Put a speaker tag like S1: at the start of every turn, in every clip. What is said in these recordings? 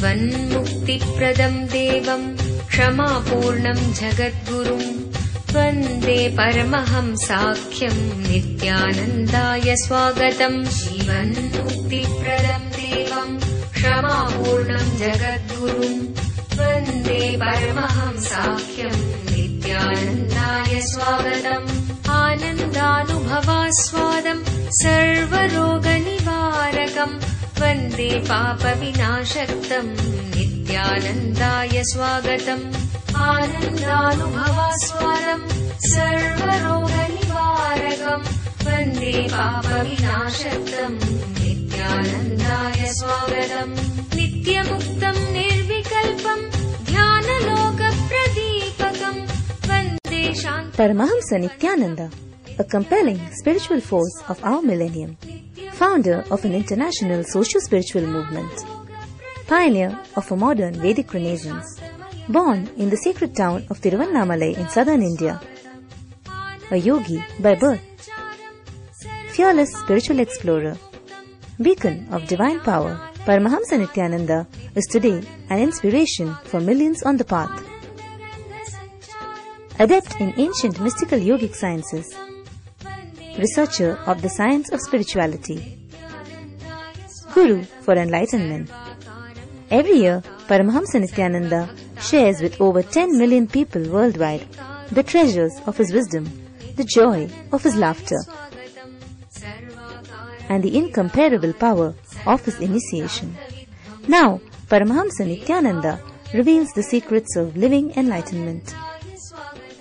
S1: जीवन्मुक्तिप्रदं देवं क्षमापूर्णं जगद्गुरुं वन्दे परमहंसाख्यं नित्यानन्दाय स्वागतम्। जीवन्मुक्तिप्रदं देवं क्षमापूर्णं जगद्गुरुं वन्दे परमहंसाख्यं नित्यानन्दाय स्वागतम्। आनन्दानुभवास्वादं सर्वरोगनिवारकं वन्दे पापविनाशक्तं नित्यानन्दाय स्वागतम्। आनन्दानुभवास्वादं सर्वरोगनिवारकं वन्दे पापविनाशक्तं नित्यानन्दाय स्वागतम्। नित्यमुक्तं निर्विकल्पं ध्यानलोकप्रदीपकं वन्दे शान्ति।
S2: Paramahamsa Nityananda, a compelling spiritual force of our millennium, founder of an international socio-spiritual movement, pioneer of a modern Vedic Renaissance, born in the sacred town of Tiruvannamalai in southern India, a yogi by birth, fearless spiritual explorer, beacon of divine power, Paramahamsa Nityananda is today an inspiration for millions on the path. Adept in ancient mystical yogic sciences, researcher of the science of spirituality, Guru for Enlightenment. Every year, Paramahamsa Nityananda shares with over 10 million people worldwide the treasures of his wisdom, the joy of his laughter, and the incomparable power of his initiation. Now, Paramahamsa Nityananda reveals the secrets of living enlightenment.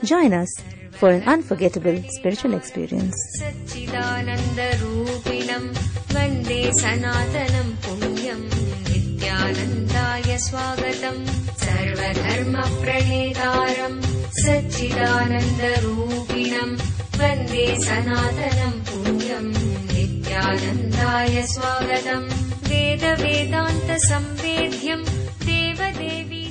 S2: Join us for an unforgettable spiritual experience.
S1: Satchidananda-rupinam vande sanatanam punyam nityanandaya swagatam sarva-dharma-pranetaram Satchidananda-rupinam vande sanatanam punyam nityanandaya swagatam Veda-vedanta-samvedhyam deva-devi.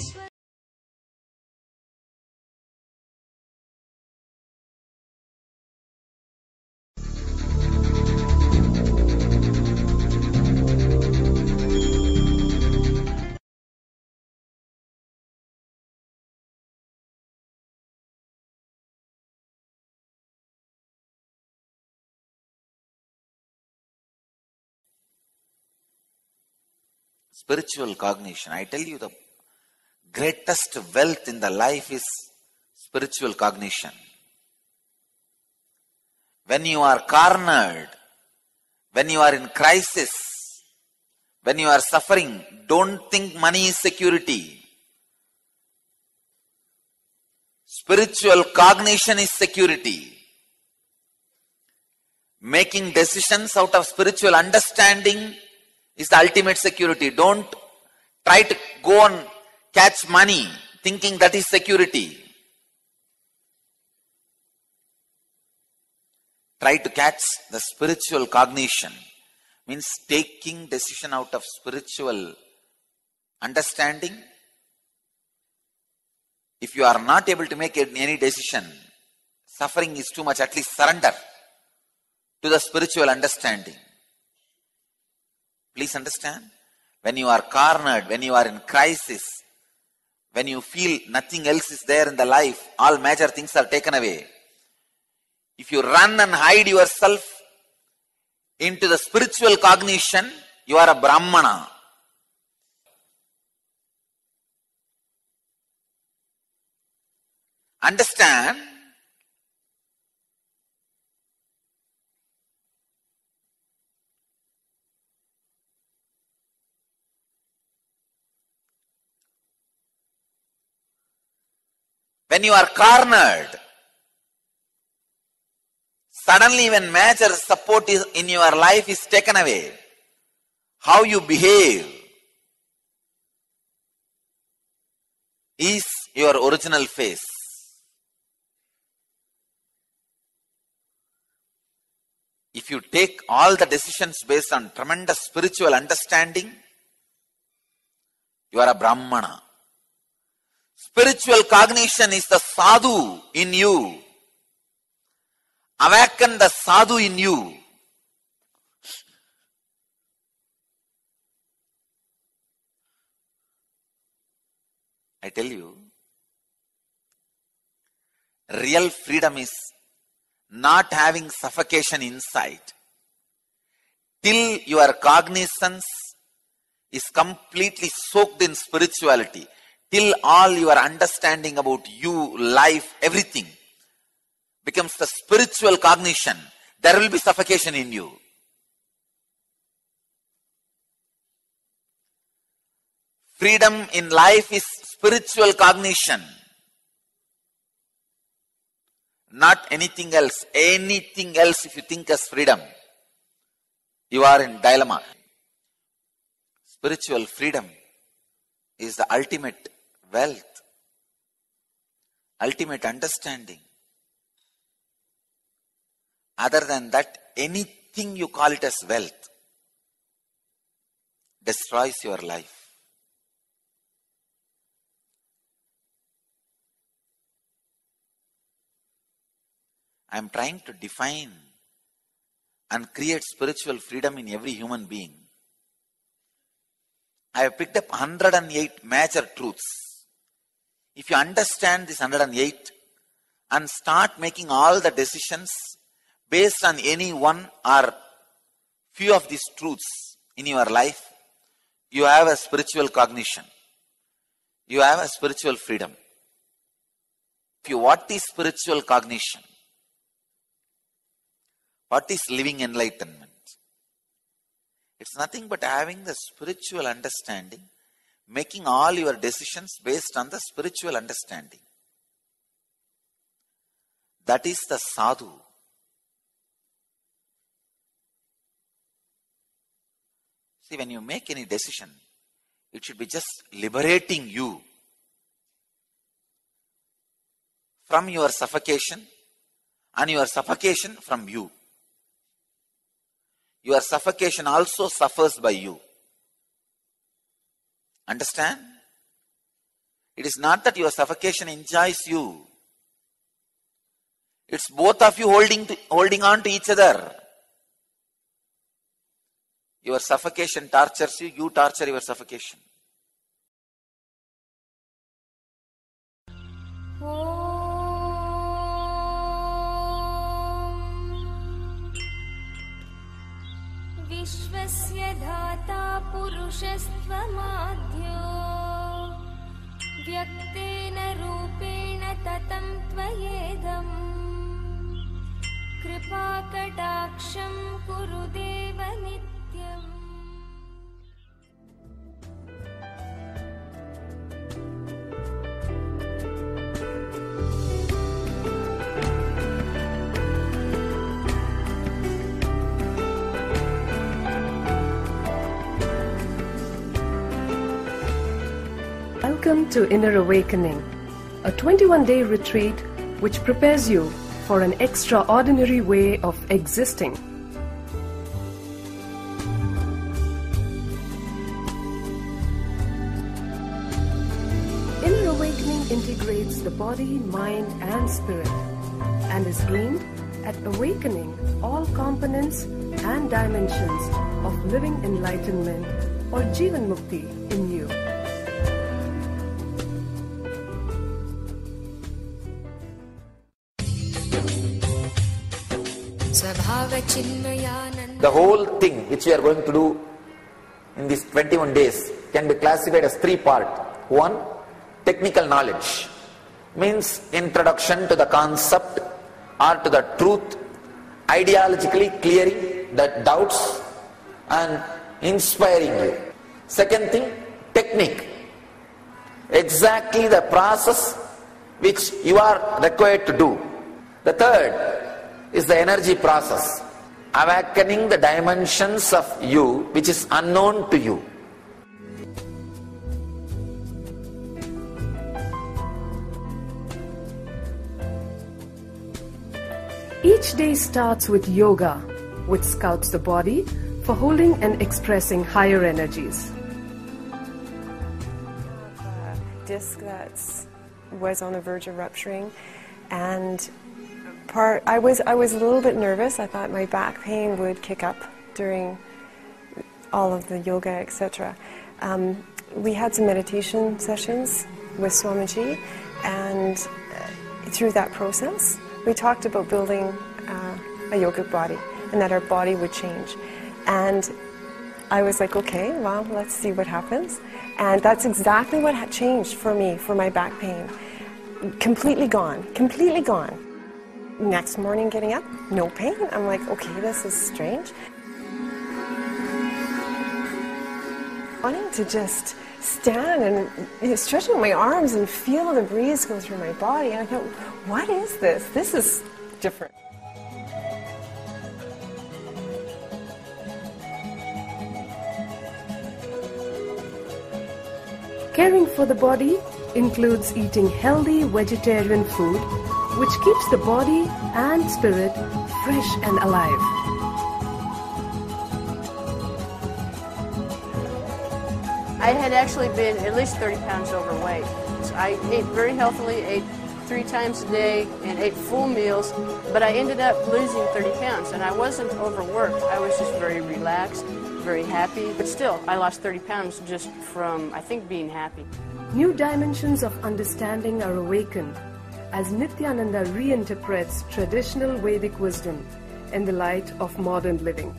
S3: Spiritual cognition. I tell you, the greatest wealth in the life is spiritual cognition. When you are cornered, when you are in crisis, when you are suffering, don't think money is security. Spiritual cognition is security. Making decisions out of spiritual understanding is the ultimate security. Don't try to go and catch money thinking that is security. Try to catch the spiritual cognition. Means taking decision out of spiritual understanding. If you are not able to make any decision, suffering is too much, at least surrender to the spiritual understanding. Please understand, when you are cornered, when you are in crisis, when you feel nothing else is there in the life, all major things are taken away. If you run and hide yourself into the spiritual cognition, you are a Brahmana. Understand? When you are cornered, suddenly when major support is in your life is taken away, how you behave is your original face. If you take all the decisions based on tremendous spiritual understanding, you are a Brahmana. Spiritual cognition is the sadhu in you. Awaken the sadhu in you. I tell you, real freedom is not having suffocation inside. Till your cognizance is completely soaked in spirituality, till all your understanding about you, life, everything becomes the spiritual cognition, there will be suffocation in you. Freedom in life is spiritual cognition, not anything else. Anything else, if you think as freedom, you are in dilemma. Spiritual freedom is the ultimate wealth, ultimate understanding. Other than that, anything you call it as wealth destroys your life. I am trying to define and create spiritual freedom in every human being. I have picked up 108 major truths. If you understand this 108 and start making all the decisions based on any one or few of these truths in your life, you have a spiritual cognition. You have a spiritual freedom. What is spiritual cognition? What is living enlightenment? It's nothing but having the spiritual understanding, making all your decisions based on the spiritual understanding. That is the sadhu. See, when you make any decision, it should be just liberating you from your suffocation and your suffocation from you. Your suffocation also suffers by you. Understand? It is not that your suffocation enjoys you. It's both of you holding on to each other. Your suffocation tortures you, you torture your suffocation.
S1: विश्वस्य धाता पुरुषस्त्वमाद्यो व्यक्तेन रूपेण ततं त्वयेदं कृपाकटाक्षं कुरु देव नित्यम्.
S4: Welcome to Inner Awakening, a 21-day retreat which prepares you for an extraordinary way of existing. Inner Awakening integrates the body, mind and spirit and is aimed at awakening all components and dimensions of living enlightenment or Jivan Mukti in you.
S3: The whole thing which we are going to do in these 21 days can be classified as three parts. One, technical knowledge, means introduction to the concept or to the truth, ideologically clearing the doubts and inspiring you. Second thing, technique, exactly the process which you are required to do. The third is the energy process, awakening the dimensions of you which is unknown to you.
S4: Each day starts with yoga, which scouts the body for holding and expressing higher energies.
S5: A disc that was on the verge of rupturing, and I was a little bit nervous. I thought my back pain would kick up during all of the yoga, etc. We had some meditation sessions with Swamiji, and through that process, we talked about building a yogic body, and that our body would change. And I was like, okay, well, let's see what happens. And that's exactly what had changed for me, for my back pain. Completely gone, completely gone. Next morning getting up, no pain. I'm like, okay, this is strange. Wanting to just stand and stretch out my arms and feel the breeze go through my body. And I thought, what is this? This is different.
S4: Caring for the body includes eating healthy vegetarian food, which keeps the body and spirit fresh and alive.
S6: I had actually been at least 30 pounds overweight. So I ate very healthily, ate 3 times a day, and ate full meals, but I ended up losing 30 pounds, and I wasn't overworked. I was just very relaxed, very happy, but still, I lost 30 pounds just from, I think, being happy.
S4: New dimensions of understanding are awakened as Nityananda reinterprets traditional Vedic wisdom in the light of modern living.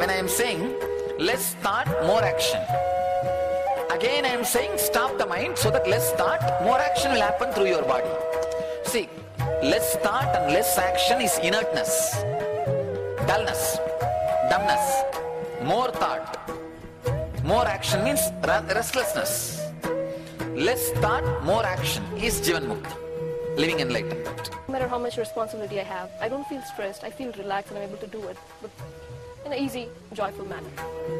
S3: When I am saying, less thought, more action. Again I am saying, stop the mind so that less thought, more action will happen through your body. See, less thought and less action is inertness, dullness, dumbness. More thought, more action means restlessness. Less thought, more action is Jivan Mukti, living enlightenment.
S7: No matter how much responsibility I have, I don't feel stressed, I feel relaxed and I'm able to do it in an easy, joyful manner.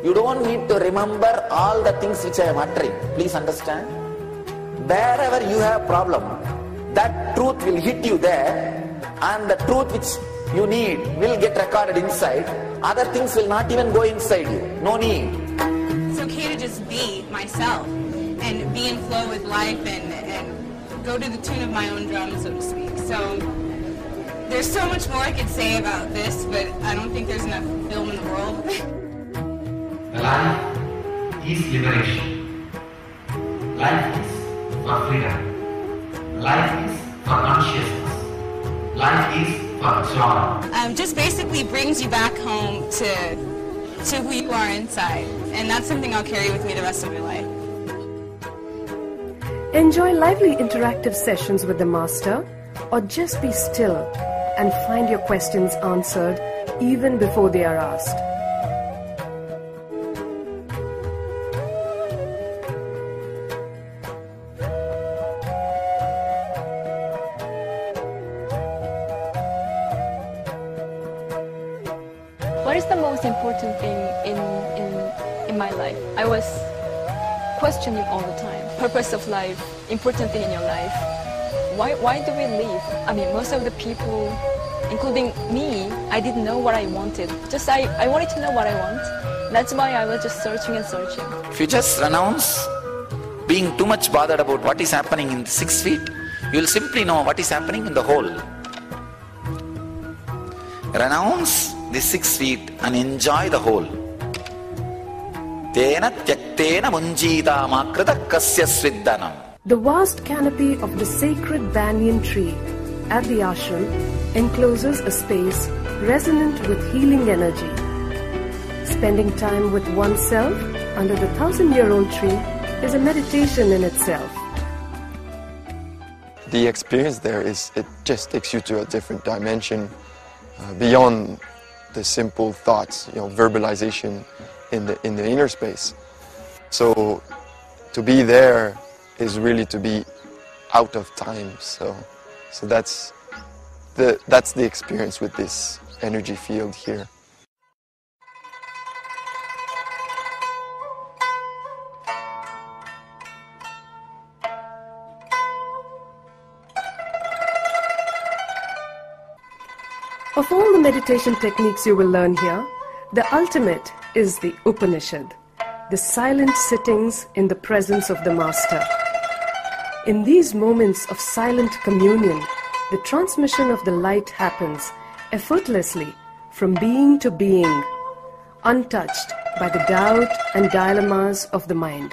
S3: You don't need to remember all the things which I am uttering. Please understand. Wherever you have problem, that truth will hit you there, and the truth which you need will get recorded inside. Other things will not even go inside you. No need.
S8: It's okay to just be myself and be in flow with life and go to the tune of my own drum, so to speak. So there's so much more I could say about this, but I don't think there's enough film in the world.
S9: Life is liberation. Life is for freedom. Life is for consciousness. Life is for joy.
S8: Just basically brings you back home to who you are inside, and that's something I'll carry with me the rest of my life.
S4: Enjoy lively interactive sessions with the Master, or just be still and find your questions answered even before they are asked.
S7: What is the most important thing in my life? I was questioning all the time. Purpose of life, important thing in your life. Why do we live? I mean, most of the people, including me, I didn't know what I wanted. Just I wanted to know what I want. That's why I was just searching and searching.
S3: If you just renounce being too much bothered about what is happening in the 6 feet, you will simply know what is happening in the whole. Renounce the 6 feet and enjoy the whole. Tena tyaktena munjita makrita kasya sviddanam.
S4: The vast canopy of the sacred banyan tree at the ashram encloses a space resonant with healing energy. Spending time with oneself under the 1,000-year-old tree is a meditation in itself.
S10: The experience there it just takes you to a different dimension beyond the simple thoughts, verbalization in the inner space. So to be there is really to be out of time. So that's the experience with this energy field here.
S4: Of all the meditation techniques you will learn here, the ultimate is the Upanishad, the silent sittings in the presence of the Master. In these moments of silent communion, the transmission of the light happens effortlessly from being to being, untouched by the doubt and dilemmas of the mind.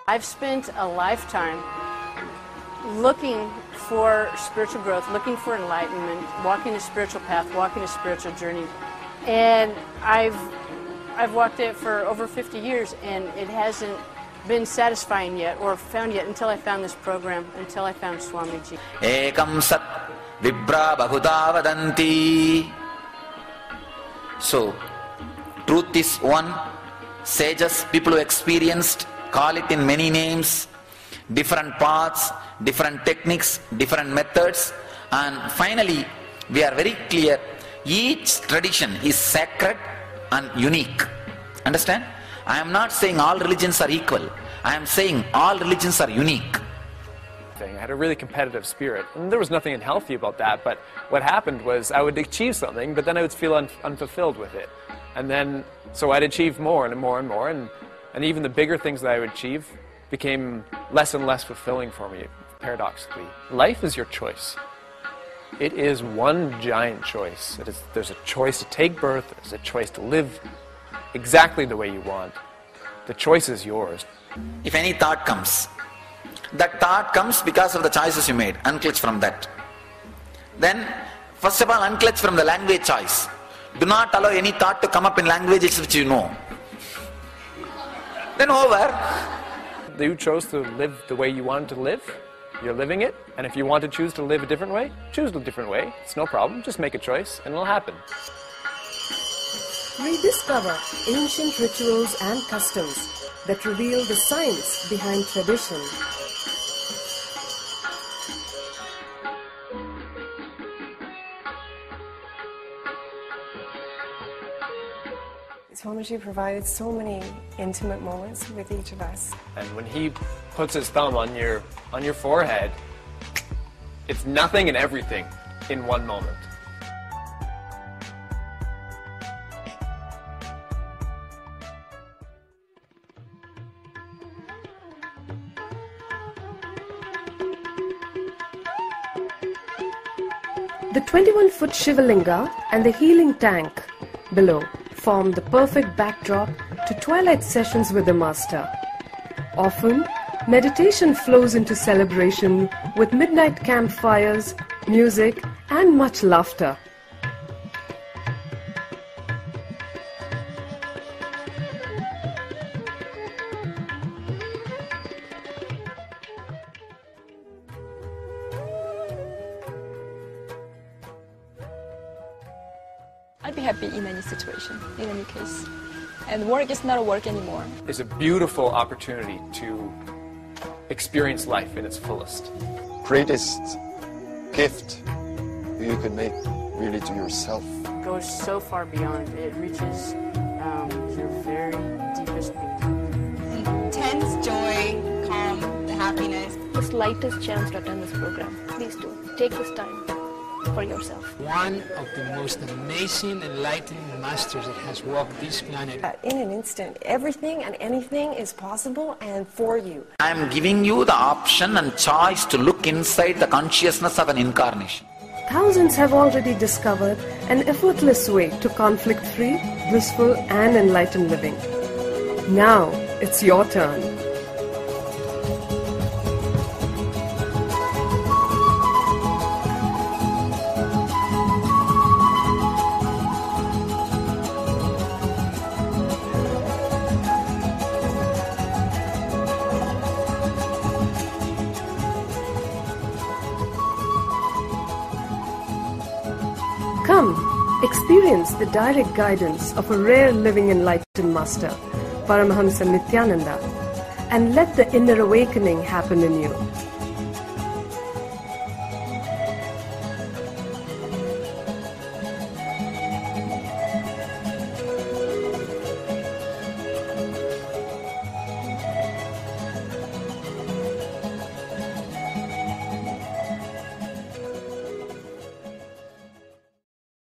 S6: I've spent a lifetime looking for spiritual growth, looking for enlightenment, walking a spiritual path, walking a spiritual journey. And I've walked it for over 50 years, and it hasn't been satisfying yet or found yet until I found this program, until I found Swamiji.
S3: Ekam sat vibra bahuda vadanti. So, truth is one. Sages, people who experienced, call it in many names, different paths, different techniques, different methods, and finally we are very clear, each tradition is sacred and unique. Understand? I am not saying all religions are equal. I am saying all religions are unique.
S11: I had a really competitive spirit, and there was nothing unhealthy about that, but what happened was I would achieve something, but then I would feel unfulfilled with it. And then, so I'd achieve more and more and more, and even the bigger things that I would achieve became less and less fulfilling for me, paradoxically. Life is your choice. It is one giant choice. There's a choice to take birth, there's a choice to live exactly the way you want. The choice is yours.
S3: If any thought comes, that thought comes because of the choices you made. Unclutch from that. Then, first of all, unclutch from the language choice. Do not allow any thought to come up in languages which you know. Then over.
S11: You chose to live the way you wanted to live. You're living it. And if you want to choose to live a different way, choose a different way. It's no problem. Just make a choice and it'll happen.
S4: Rediscover ancient rituals and customs that reveal the science behind tradition.
S5: Swamiji provided so many intimate moments with each of us.
S11: And when he puts his thumb on your forehead, it's nothing and everything in one moment.
S4: The 21-foot Shivalinga and the healing tank below form the perfect backdrop to twilight sessions with the Master. Often, meditation flows into celebration with midnight campfires, music, and much laughter.
S7: I'd be happy in any situation, in any case. And work is not a work anymore.
S11: It's a beautiful opportunity to experience life in its fullest.
S10: Greatest gift you could make really to yourself.
S6: It goes so far beyond. It reaches your very deepest being.
S8: Intense joy, calm, happiness.
S12: The slightest chance to attend this program, please do. Take this time for yourself.
S13: One of the most amazing, enlightening masters that has walked this planet.
S5: In an instant, everything and anything is possible and for you.
S3: I am giving you the option and choice to look inside the consciousness of an incarnation.
S4: Thousands have already discovered an effortless way to conflict-free, blissful, and enlightened living. Now, it's your turn. Come, experience the direct guidance of a rare living enlightened master, Paramahamsa Nityananda, and let the inner awakening happen in you.